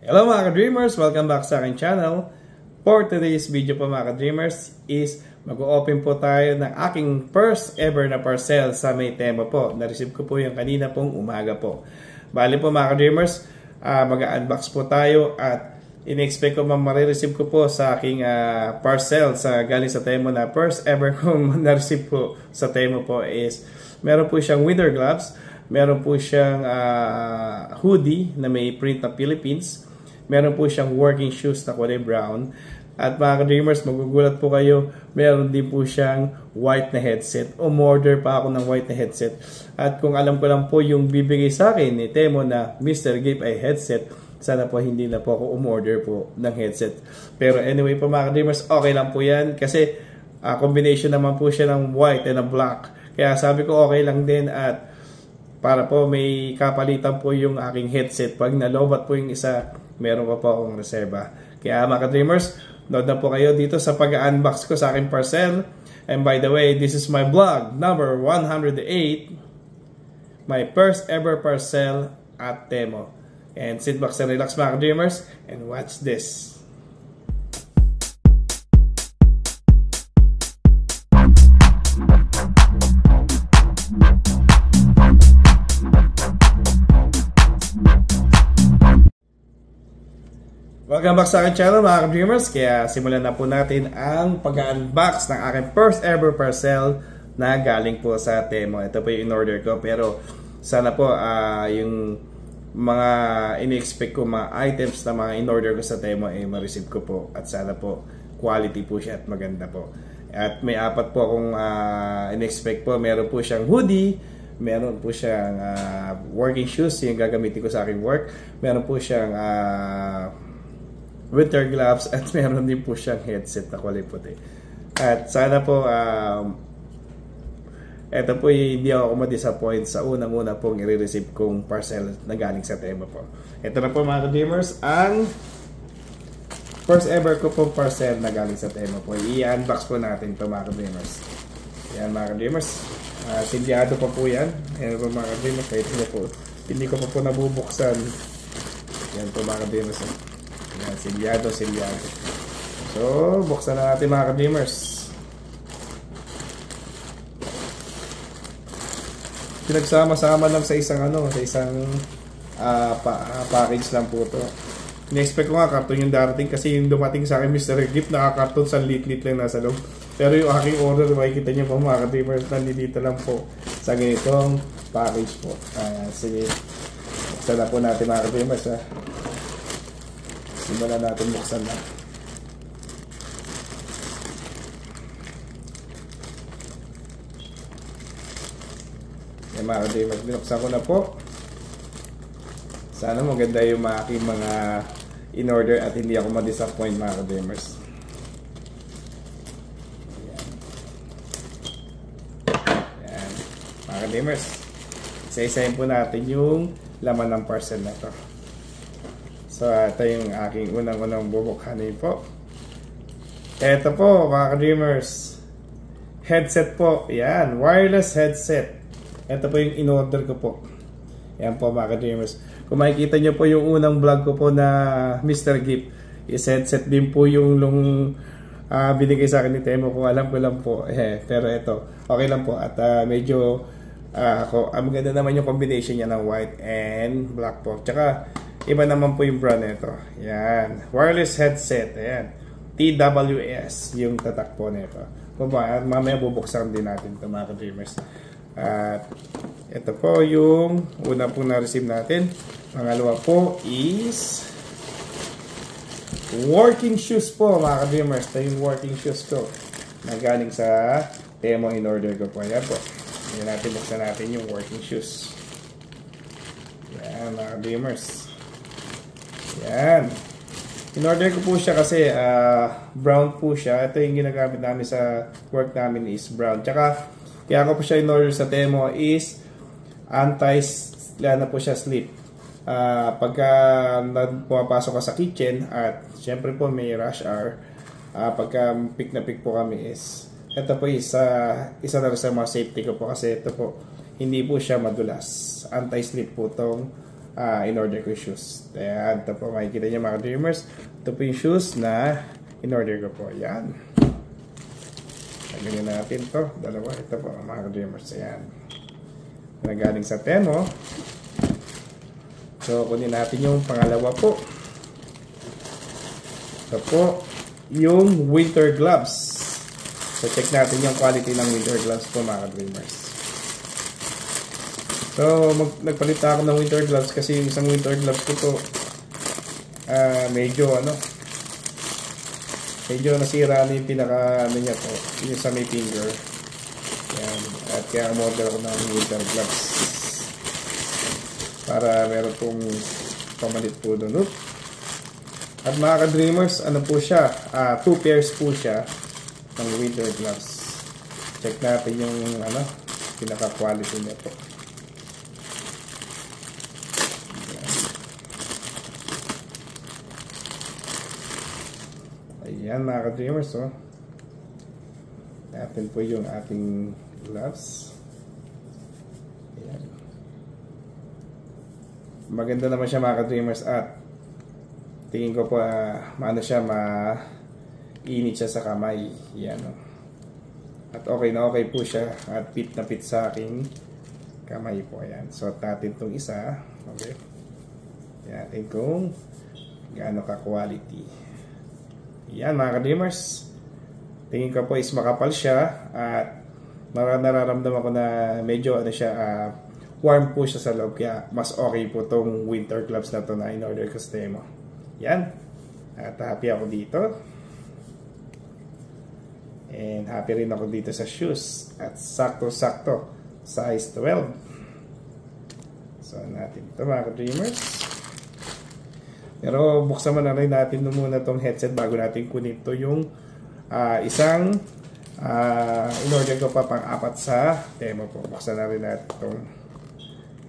Hello mga ka-dreamers! Welcome back sa aking channel. For today's video po mga ka-dreamers is mag-open po tayo ng aking first ever na parcel sa may tema po. Na-receive ko po yung kanina pong umaga po. Bali po mga ka-dreamers, mag-unbox po tayo at in-expect ko marireceive ko po sa aking parcel sa galing sa Temo na first ever kong na-receive po sa Temo po is meron po siyang winter gloves, meron po siyang hoodie na may print na Philippines, meron po siyang working shoes na kulay brown. At mga ka-dreamers, magugulat po kayo, meron din po siyang white na headset. Umorder pa ako ng white na headset. At kung alam ko lang po yung bibigay sa akin ni Temo na Mr. Gift ay headset, sana po hindi na po ako umorder po ng headset. Pero anyway po mga ka-dreamers, okay lang po yan. Kasi combination naman po siya ng white and black. Kaya sabi ko okay lang din at para po may kapalitan po yung aking headset. Pag nalobat po yung isa, meron pa po akong reserva. Kaya mga ka-dreamers, nood na po kayo dito sa pag-unbox ko sa aking parcel. And by the way, this is my vlog number 108. My first ever parcel at Temo. And sit back and relax mga ka-dreamers and watch this. Welcome back sa aking channel mga ka-dreamers. Kaya simulan na po natin ang pag-unbox ng aking first ever parcel na galing po sa Temo. Ito po yung in-order ko pero sana po yung mga ini-expect ko mga items na mga in-order ko sa Temo ay ma-receive ko po at sana po quality po siya at maganda po. At may apat po akong in-expect po. Meron po siyang hoodie, meron po siyang working shoes yung gagamitin ko sa aking work, meron po siyang winter gloves at meron din po siyang headset na kulay puti. At sana po eto po hindi ako ma-disappoint sa unang-una pong i-receive kong parcel na galing sa Temo po. Ito na po mga ka-dreamers ang first ever ko pong parcel na galing sa Temo po. I-unbox po natin ito mga ka-dreamers. Yan mga ka-dreamers. Sindyado pa po yan. Yan po mga ka-dreamers. Kahit hindi ko pa po nabubuksan. Yan po mga ka-dreamers. Yan, silyado. So, buksan na natin mga ka-dreamers. Pinagsama-sama lang sa isang package lang po to. In-expect ko nga karton yung darating kasi yung dumating sa akin Mr. Gift nakakarton sa lit-lit lang nasa loob. Pero yung aking order, makikita nyo po mga ka-dreamers, nandito lang po sa ganitong package po. Sige, buksan na po natin mga ka-dreamers ha. Simulan natin buksan na. Yan mga ka-dreamers, binuksan ko na po. Sana maganda yung aking mga in-order at hindi ako ma-disappoint mga ka-dreamers. Yan mga ka-dreamers, isa-isahin po natin yung laman ng parcel na to. So, ito yung aking unang-unang bubukhanin po. Ito po, mga ka-dreamers. Headset po. Yan, wireless headset. Ito po yung in-order ko po. Yan po, mga ka-dreamers. Kung makikita nyo po yung unang vlog ko po na Mr. Gift, is headset din po yung binigay sa akin ni Temo. Kung alam ko lang po. Pero ito, okay lang po. At medyo, maganda naman yung combination niya ng white and black po. Tsaka, iba naman po yung brand nito. Yan. Wireless headset. Ayan. TWS yung tatak po nito. Mamaya bubuksan din natin ito mga ka-dreamers. At ito po yung una po na-receive natin. Pangalawa po is working shoes po mga ka-dreamers. Ito yung working shoes ko na galing sa Temo in order ko po. Ayan po. Ayan natin, buksan natin yung working shoes. Ayan mga ka-dreamers. Yan. In-order ko po siya kasi brown po siya. Ito yung ginagamit namin sa work namin is brown. Tsaka, kaya ko po siya in-order sa Temo is anti-slip po siya slip. Pagka pumapasok ka sa kitchen at syempre po may rush hour, pagka pick na pick po kami is ito po isa na rin sa mga safety ko po kasi ito po hindi po siya madulas. Anti-slip po itong in-order ko yung shoes. Ayan, ito po makikita niyo mga dreamers. Ito po yung shoes na in-order ko po. Ayan. Lagyan natin to. Dalawa. Ito po mga dreamers. Ayan. Nagaling sa Temo. So, kunin natin yung pangalawa po. Ito po yung winter gloves. So, check natin yung quality ng winter gloves po mga dreamers. So, nagpalit ako ng winter gloves kasi yung isang winter gloves ko to medyo nasira na yung pinaka niya po, yung sa may finger. Yan. At kaya umorder ako ng winter gloves para meron pong pamalit po doon. At mga ka-dreamers, ano po siya, 2 pairs po siya ng winter gloves. Check natin yung pinaka quality niya po. Ayan mga ka-dreamers, natin po yung ating gloves. Ayan. Maganda naman siya mga ka-dreamers at tingin ko po maano siya, mainit siya sa kamay. Ayan, at okay na okay po siya at fit na fit sa aking kamay po. Ayan. Suot natin itong isa. Okay. Ayan natin kung gaano ka-quality. Yan mga ka-dreamers, tingin ko po is makapal siya at nararamdaman ko na medyo warm po siya sa loob, kaya mas okay po tong winter gloves na to na in-order ko sa Temo. Yan, at happy ako dito and happy rin ako dito sa shoes at sakto-sakto size 12. So natin ito mga ka-dreamers. Pero buksan na rin natin muna itong headset bago natin kunin ito yung isang in-order ko pa pang-apat sa Temo po. Buksan na rin natin itong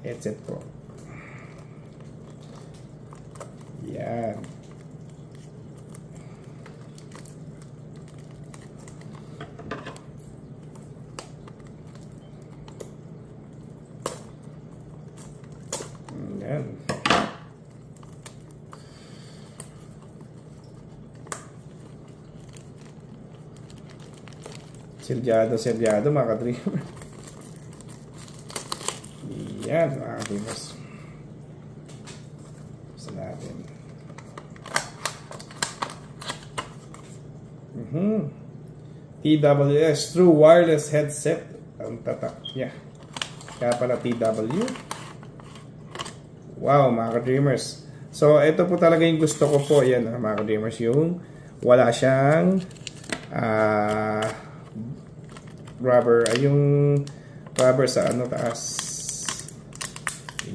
headset po. Yan. Yan. Selyado mga ka-dreamer. Yan mga ka-dreamers. Basta natin. TWS True Wireless Headset. Ang tatak niya. Kaya pala TW. Wow mga ka-dreamers. So ito po talaga yung gusto ko po. Yan mga ka-dreamers. Yung wala siyang rubber, yung rubber sa taas.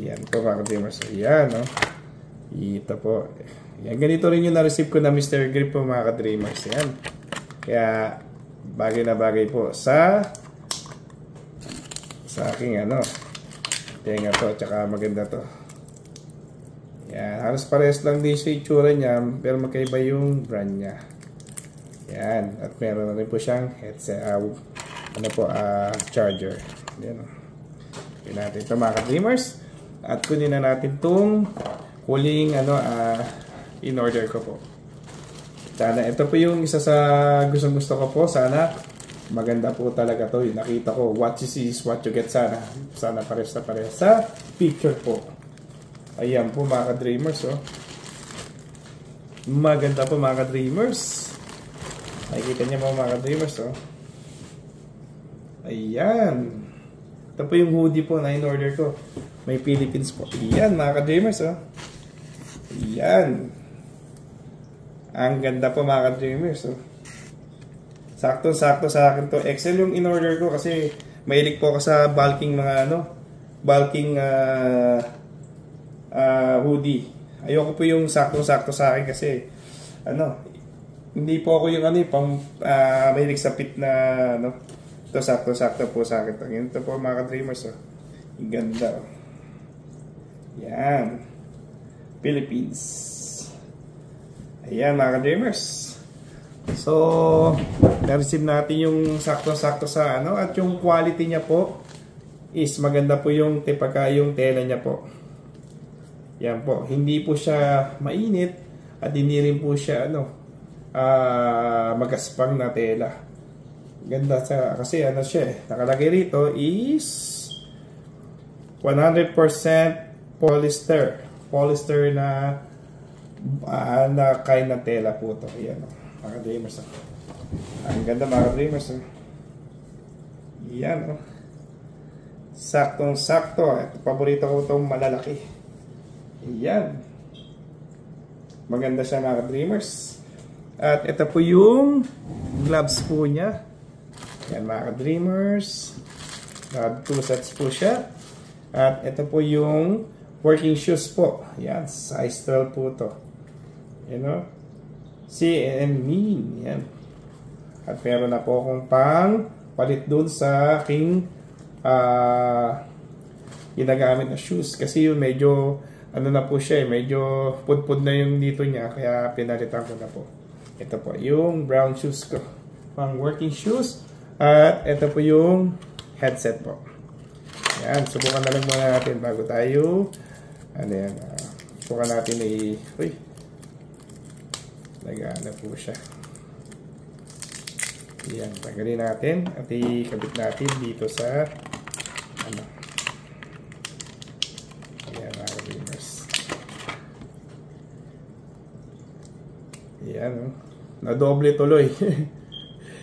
Yan po mga ka-dreamers. Yan ito po. Yan, ganito rin yung na-receive ko na Mr. Grip po mga ka-dreamers. Yan. Kaya bagay na bagay po sa aking tenga to, tsaka maganda to. Yan, halos parehas lang din sa itsura niya, pero magkaiba yung brand niya. Yan, at meron na rin po siyang headset, charger. Yan. Kunin natin ito mga ka-dreamers. At kunin na natin itong huling in-order ko po. Sana ito po yung isa sa gustong-gusto ko po. Sana maganda po talaga to. Nakita ko, what you see is what you get. Sana pares na pares sa picture po. Ayan po mga ka-dreamers. Maganda po mga ka-dreamers. Nakikita niyo po mga ka-dreamers. Ayan. Ito po yung hoodie po na in-order ko. May Philippines po. Ayan mga ka-dreamers. Ayan. Ang ganda po mga ka-dreamers. Sakto-sakto sa akin to. XL yung in-order ko kasi mahilig po ako sa bulking bulking hoodie. Ayoko po yung sakto-sakto sa akin kasi hindi po ako yung mahilig sa fit na ito sakto-sakto po sa akin. Ito po mga ka-dreamers. Ang ganda. Yan. Philippines. Ayan mga ka-dreamers. So, na-receive natin yung sakto-sakto sa at yung quality niya po is maganda po yung yung tela niya po. Yan po. Hindi po siya mainit at hindi rin po siya magaspang na tela. Ganda sa, kasi ano siya nakalagay rito is 100% polyester. Polyester na kind na tela po to. Yan mga dreamers. Ang ganda mga dreamers. Yan saktong-sakto. Ito, paborito ko itong malalaki. Yan. Maganda siya mga dreamers. At ito po yung gloves po niya. Yan mga dreamers. 2 sets po siya. At ito po yung working shoes po. Yan. Size 12 po to. You know? CN mean. Yan. At meron na po akong pang palit dun sa aking ginagamit na shoes. Kasi yung medyo na po siya medyo pudpud na yung dito niya. Kaya pinalitan ko na po. Ito po yung brown shoes ko. Pang working shoes. At ito po yung headset po. Yan. Subukan na lang muna natin bago tayo. Yan. Subukan natin uy. Nagana po siya. Yan. Tanggalin natin. At ikabit natin dito sa yan mga dreamers. Yan. Nadoble tuloy.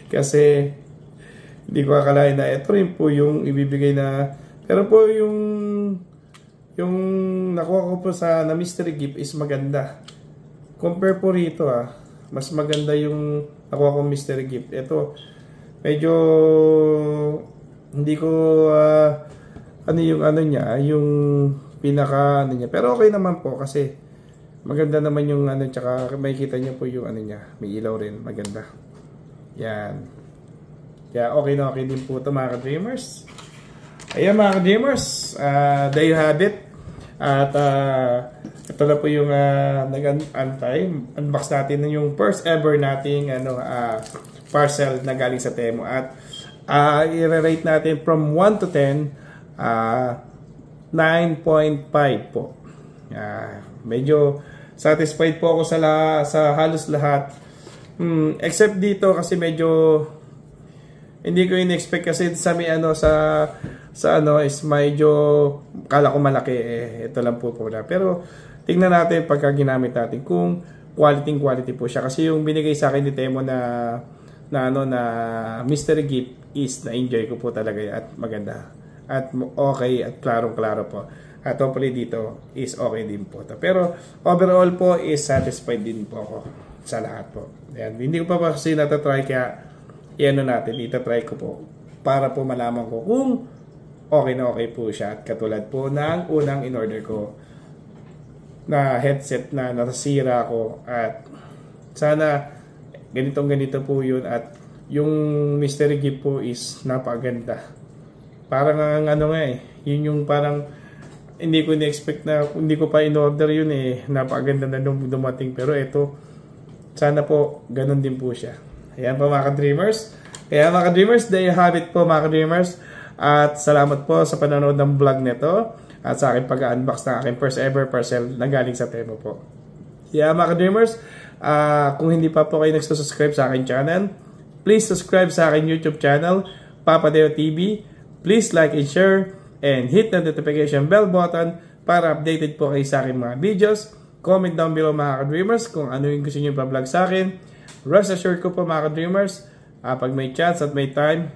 Kasi hindi ko akalain na ito rin po yung ibibigay na, pero po yung nakuha ko po na mystery gift is maganda. Compare po rito mas maganda yung nakuha ko mystery gift. Ito medyo hindi ko niya, yung pinaka niya. Pero okay naman po kasi maganda naman yung tsaka makikita niyo po yung niya, may ilaw rin, maganda. Yan. Kaya okay na okay din po ito mga ka-dreamers. Ayan mga ka-dreamers, there you have it. At ito na po yung unbox natin yung first ever nating parcel na galing sa Temu. At i-rate natin from 1 to 10, 9.5 po. Medyo satisfied po ako sa halos lahat. Except dito kasi medyo hindi ko in-expect kasi sa is medyo kala ko malaki ito lang po na. Pero tingnan natin pagka ginamit natin kung quality po siya kasi yung binigay sa akin ni Temu na mystery gift is na-enjoy ko po talaga at maganda at okay at klarong-klaro po. At hopefully dito is okay din po. Pero overall po is satisfied din po ako sa lahat po. Ayan. Hindi ko pa kasi natatry kaya itatry ko po para po malaman ko kung okay na okay po siya. At katulad po ng unang in-order ko na headset na nasira ko at sana ganito po yun at yung mystery gift po is napaganda. Parang yun yung parang hindi ko na-expect na, hindi ko pa in-order yun napaganda na dumating. Pero ito, sana po ganun din po siya. Ayan po mga ka-dreamers. Kaya mga ka-dreamers, there you have it po mga ka-dreamers. At salamat po sa panonood ng vlog nito at sa aking pag-unbox na aking first ever parcel na galing sa Temu po. Kaya mga ka-dreamers, kung hindi pa po kayo nagsusubscribe sa aking channel, please subscribe sa aking YouTube channel, Papa Deo TV. Please like and share and hit the notification bell button para updated po kayo sa aking mga videos. Comment down below mga ka-dreamers kung ano yung gusto nyo pa-vlog sa akin. Rest assured ko po mga ka-dreamers, pag may chance at may time,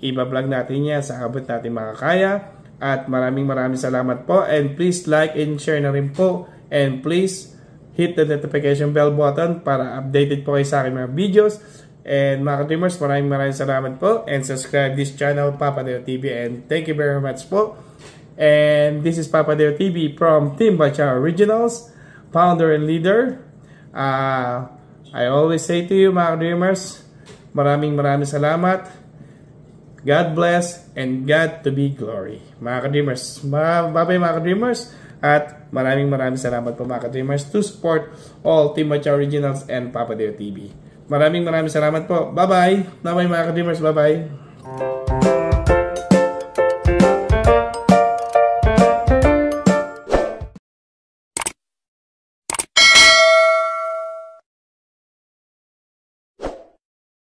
iba-vlog natin yan sa abot natin makakaya. At maraming salamat po. And please like and share na rin po. And please hit the notification bell button para updated po kayo sa aking mga videos. And mga ka-dreamers, maraming salamat po. And subscribe this channel, Papa Deo TV. And thank you very much po. And this is Papa Deo TV from Team Bacha Originals, founder and leader. I always say to you mga ka-dreamers, maraming salamat. God bless and God to be glory. Mga ka-dreamers, bye-bye mga ka-dreamers. At maraming salamat po mga ka-dreamers to support all Team Bacha Originals and Papa Deo TV. Maraming salamat po. Bye-bye. Bye-bye mga ka-dreamers. Bye-bye.